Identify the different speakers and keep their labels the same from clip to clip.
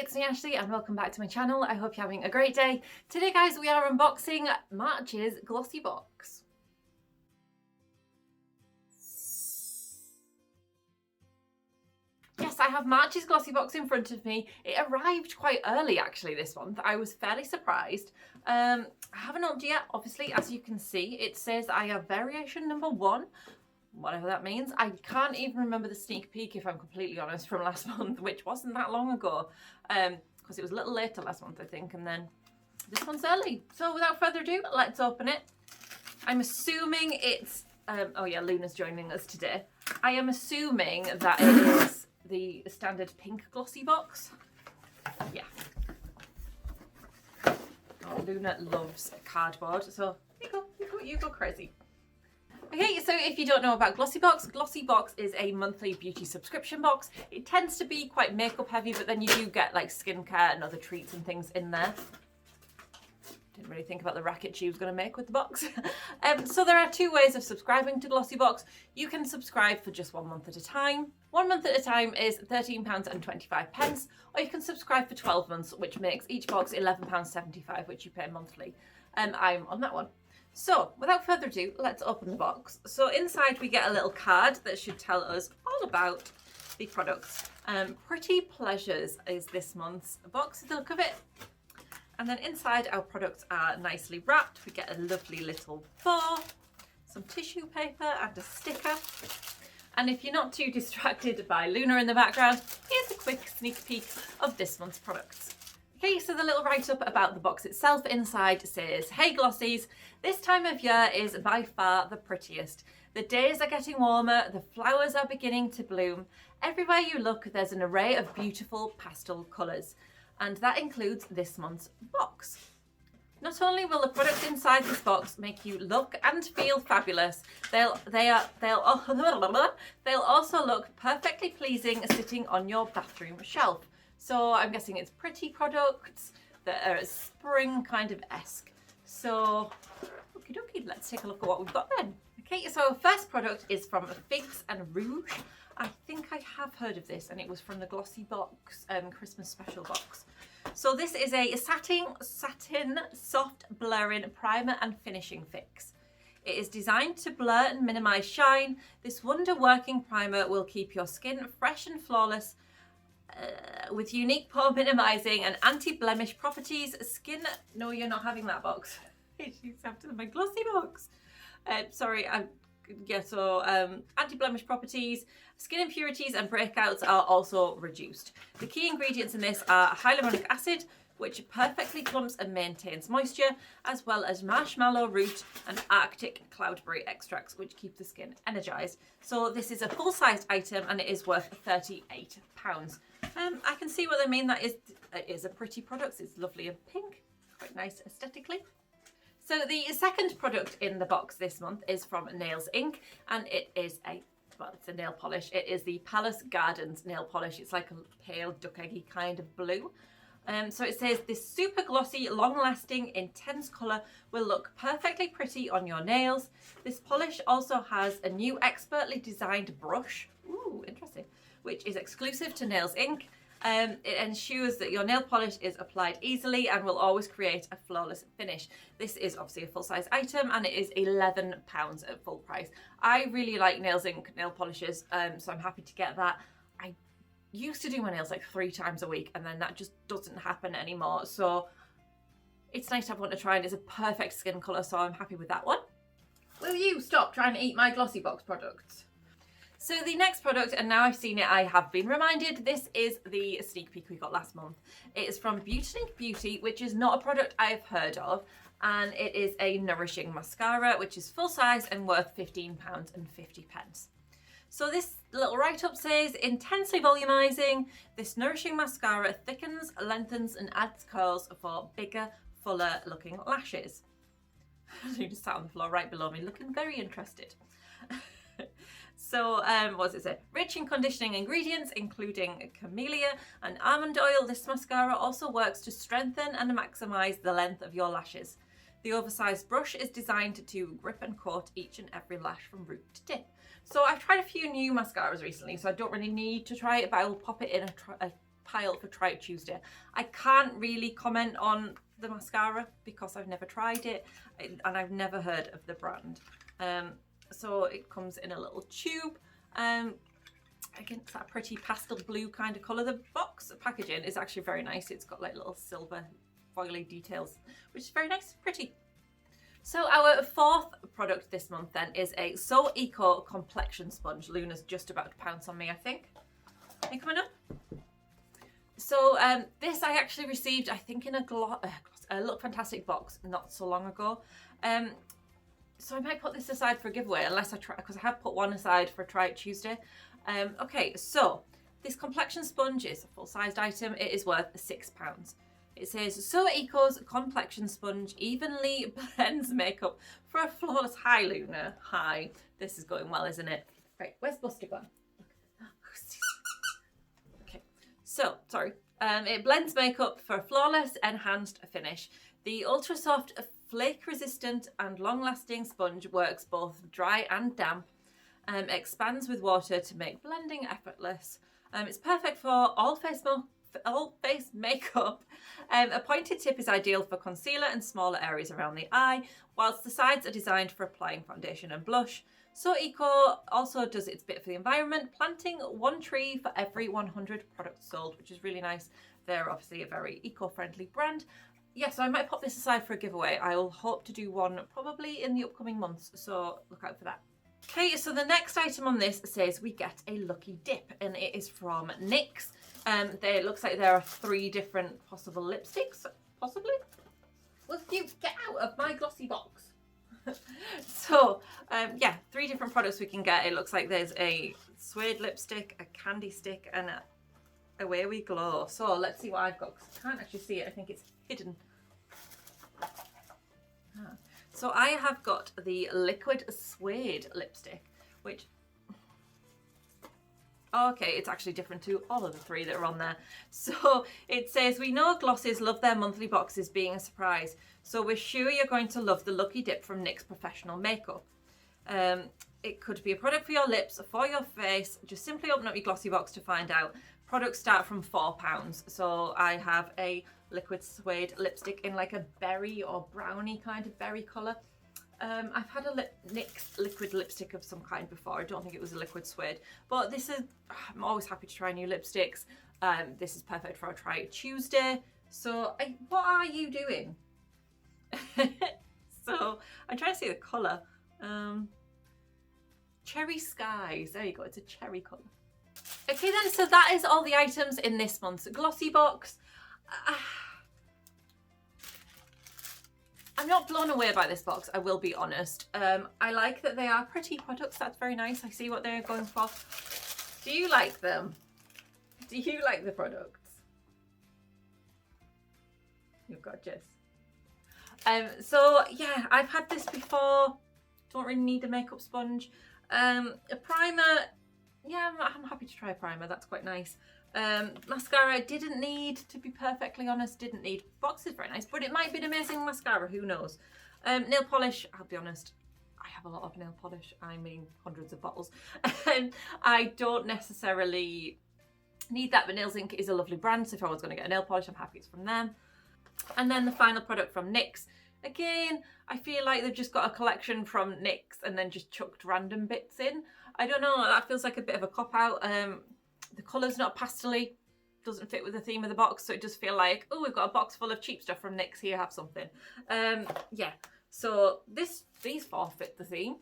Speaker 1: it's me Ashley and welcome back to my channel. I hope you're having a great day. Today guys, we are unboxing March's GlossyBox. Yes, I have March's GlossyBox in front of me. It arrived quite early actually this month. I was fairly surprised. I haven't opened it yet, obviously, as you can see. It says I have variation number 1. Whatever that means. I can't even remember the sneak peek, if I'm completely honest, from last month, which wasn't that long ago, because it was a little later last month, I think, and then this one's early. So without further ado, let's open it. I'm assuming it's, oh yeah, Luna's joining us today. I am assuming that it is the standard pink glossy box. Yeah. Oh, Luna loves cardboard, so you go crazy. Okay, so if you don't know about GlossyBox, GlossyBox is a monthly beauty subscription box. It tends to be quite makeup heavy, but then you do get like skincare and other treats and things in there. Didn't really think about the racket she was going to make with the box. So there are 2 ways of subscribing to GlossyBox. You can subscribe for just 1 month at a time. 1 month at a time is £13.25, or you can subscribe for 12 months, which makes each box £11.75, which you pay monthly. I'm on that one. So, without further ado, let's open the box. So inside we get a little card that should tell us all about the products. Pretty Pleasures is this month's box, the look of it. And then inside our products are nicely wrapped. We get a lovely little bow, some tissue paper and a sticker. And if you're not too distracted by Luna in the background, here's a quick sneak peek of this month's products. Okay, so the little write-up about the box itself inside says, "Hey Glossies, this time of year is by far the prettiest. The days are getting warmer, the flowers are beginning to bloom. Everywhere you look, there's an array of beautiful pastel colours. And that includes this month's box. Not only will the products inside this box make you look and feel fabulous, they'll also look perfectly pleasing sitting on your bathroom shelf." So I'm guessing it's pretty products that are spring kind of esque. So, okie dokie, let's take a look at what we've got then. Okay, so our first product is from Figs and Rouge. I think I have heard of this, and it was from the GlossyBox Christmas special box. So this is a satin soft blurring primer and finishing fix. It is designed to blur and minimise shine. This wonder working primer will keep your skin fresh and flawless, with unique pore minimizing and anti-blemish properties. No, you're not having that box. She's after my glossy box. Sorry, anti-blemish properties, skin impurities and breakouts are also reduced. The key ingredients in this are hyaluronic acid, which perfectly clumps and maintains moisture, as well as marshmallow root and Arctic cloudberry extracts, which keep the skin energized. So this is a full-sized item and it is worth £38. I can see what they mean. It is a pretty product. It's lovely and pink, quite nice aesthetically. So the second product in the box this month is from Nails Inc, and it is it's a nail polish. It is the Palace Gardens nail polish. It's like a pale duck eggy kind of blue. So it says, "This super glossy, long-lasting, intense colour will look perfectly pretty on your nails. This polish also has a new expertly designed brush," ooh, interesting, "which is exclusive to Nails Inc. It ensures that your nail polish is applied easily and will always create a flawless finish." This is obviously a full-size item and it is £11 at full price. I really like Nails Inc nail polishes, so I'm happy to get that. I used to do my nails like 3 times a week and then that just doesn't happen anymore. So it's nice to have one to try and it's a perfect skin colour, so I'm happy with that one. Will you stop trying to eat my GlossyBox products? So the next product, and now I've seen it, I have been reminded, this is the sneak peek we got last month. It is from Beauty Beauty, which is not a product I've heard of, and it is a nourishing mascara, which is full size and worth £15.50. So this little write-up says, "Intensely volumizing, this nourishing mascara thickens, lengthens and adds curls for bigger, fuller looking lashes." You just sat on the floor right below me looking very interested. So what does it say? "Rich in conditioning ingredients, including camellia and almond oil, this mascara also works to strengthen and maximize the length of your lashes. The oversized brush is designed to grip and coat each and every lash from root to tip." So I've tried a few new mascaras recently, so I don't really need to try it, but I will pop it in a pile for Try It Tuesday. I can't really comment on the mascara because I've never tried it and I've never heard of the brand. So it comes in a little tube. Again, it's that pretty pastel blue kind of colour. The box packaging is actually very nice. It's got like little silver foily details, which is very nice, pretty. So our fourth product this month then is a So Eco complexion sponge. Luna's just about to pounce on me, I think. Are you coming up? So this I actually received, I think, in a Look Fantastic box not so long ago. So I might put this aside for a giveaway unless I try, because I have put one aside for Try It Tuesday. Okay, so this complexion sponge is a full-sized item. It is worth £6. It says, So Eco's complexion sponge evenly blends makeup for a flawless. Hi, Luna. Hi. This is going well, isn't it? Right, where's Buster gone? Okay, so, sorry. It blends makeup for a flawless, enhanced finish. The ultra soft, flake resistant and long-lasting sponge works both dry and damp. Expands with water to make blending effortless. It's perfect for all face makeup. A pointed tip is ideal for concealer and smaller areas around the eye, whilst the sides are designed for applying foundation and blush. So Eco also does its bit for the environment, planting one tree for every 100 products sold, which is really nice. They're obviously a very eco-friendly brand. Yeah, so I might pop this aside for a giveaway. I will hope to do one probably in the upcoming months, so look out for that. Okay, so the next item on this says we get a lucky dip, and it is from NYX. It looks like there are 3 different possible lipsticks, possibly? Will you get out of my glossy box? So, yeah, 3 different products we can get. It looks like there's a suede lipstick, a candy stick, and Away We Glow. So let's see what I've got, because I can't actually see it. I think it's hidden. So I have got the liquid suede lipstick, which, okay, it's actually different to all of the 3 that are on there. So it says, we know Glossies love their monthly boxes being a surprise, so we're sure you're going to love the Lucky Dip from NYX Professional Makeup. It could be a product for your lips, for your face. Just simply open up your Glossy box to find out. Products start from £4. So I have a liquid suede lipstick in like a berry or brownie kind of berry colour. I've had a NYX liquid lipstick of some kind before. I don't think it was a liquid suede, but this is, I'm always happy to try new lipsticks. This is perfect for a Try It Tuesday. So what are you doing? So I'm trying to see the colour. Cherry Skies, there you go, it's a cherry colour. Okay then, so that is all the items in this month's Glossy box. I'm not blown away by this box, I will be honest. I like that they are pretty products, that's very nice. I see what they're going for. Do you like them? Do you like the products? You've got Jess. So yeah, I've had this before. Don't really need a makeup sponge. A primer, yeah, I'm happy to try a primer, that's quite nice. Mascara I didn't need, to be perfectly honest, didn't need. Box is very nice, but it might be an amazing mascara, who knows. Nail polish, I'll be honest, I have a lot of nail polish, I mean hundreds of bottles. I don't necessarily need that, but Nails Inc is a lovely brand, so if I was going to get a nail polish, I'm happy it's from them. And then the final product from NYX. Again, I feel like they've just got a collection from NYX and then just chucked random bits in. I don't know, that feels like a bit of a cop-out. The colour's not pastel-y, doesn't fit with the theme of the box, so it does feel like, oh, we've got a box full of cheap stuff from NYX, here, have something. Yeah, so these 4 fit the theme.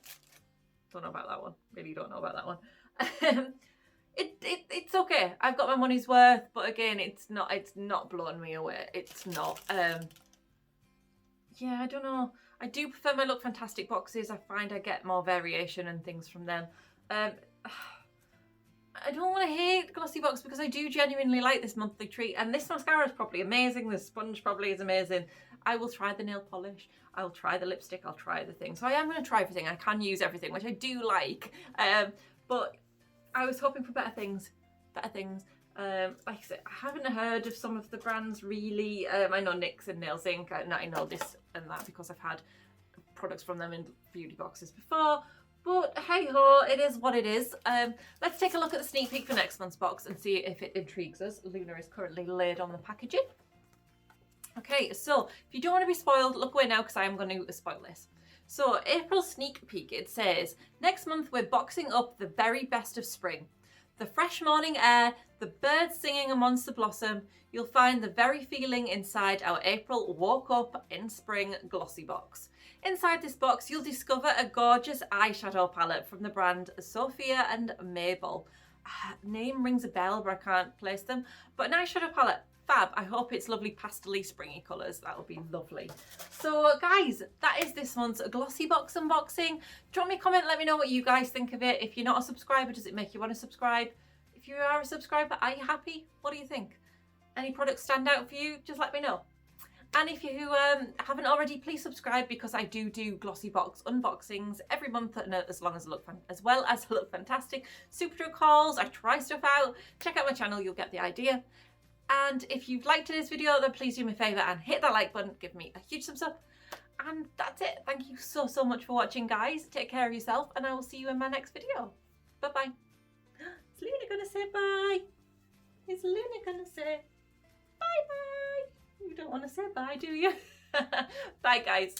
Speaker 1: Don't know about that one, really don't know about that one. It's okay, I've got my money's worth, but again, it's not blowing me away, it's not. Yeah, I don't know. I do prefer my Look Fantastic boxes. I find I get more variation and things from them. I don't want to hate Glossy Box because I do genuinely like this monthly treat. And this mascara is probably amazing. The sponge probably is amazing. I will try the nail polish. I'll try the lipstick. I'll try the thing. So I am going to try everything. I can use everything, which I do like. But I was hoping for better things. Better things. Like I said, I haven't heard of some of the brands really. I know NYX and Nails Inc. I know this and that because I've had products from them in beauty boxes before. But hey ho, it is what it is. Let's take a look at the sneak peek for next month's box and see if it intrigues us. Luna is currently laid on the packaging. Okay, so if you don't want to be spoiled, look away now because I am going to spoil this. So April sneak peek, it says, next month we're boxing up the very best of spring. The fresh morning air, the birds singing amongst the blossom, you'll find the very feeling inside our April Woke Up in Spring glossy box. Inside this box, you'll discover a gorgeous eyeshadow palette from the brand Sophia and Mabel. Name rings a bell, but I can't place them. But an eyeshadow palette, fab. I hope it's lovely pastel-y springy colours. That would be lovely. So guys, that is this month's glossy box unboxing. Drop me a comment, let me know what you guys think of it. If you're not a subscriber, does it make you want to subscribe? If you are a subscriber, are you happy? What do you think? Any products stand out for you? Just let me know. And if you haven't already, please subscribe because I do glossy box unboxings every month, as well as look fantastic. Super true hauls, I try stuff out. Check out my channel, you'll get the idea. And if you've liked today's video, then please do me a favour and hit that like button, give me a huge thumbs up. And that's it. Thank you so much for watching, guys. Take care of yourself, and I will see you in my next video. Bye bye. Is Luna gonna say bye? Is Luna gonna say bye bye? You don't want to say bye, do you? Bye, guys.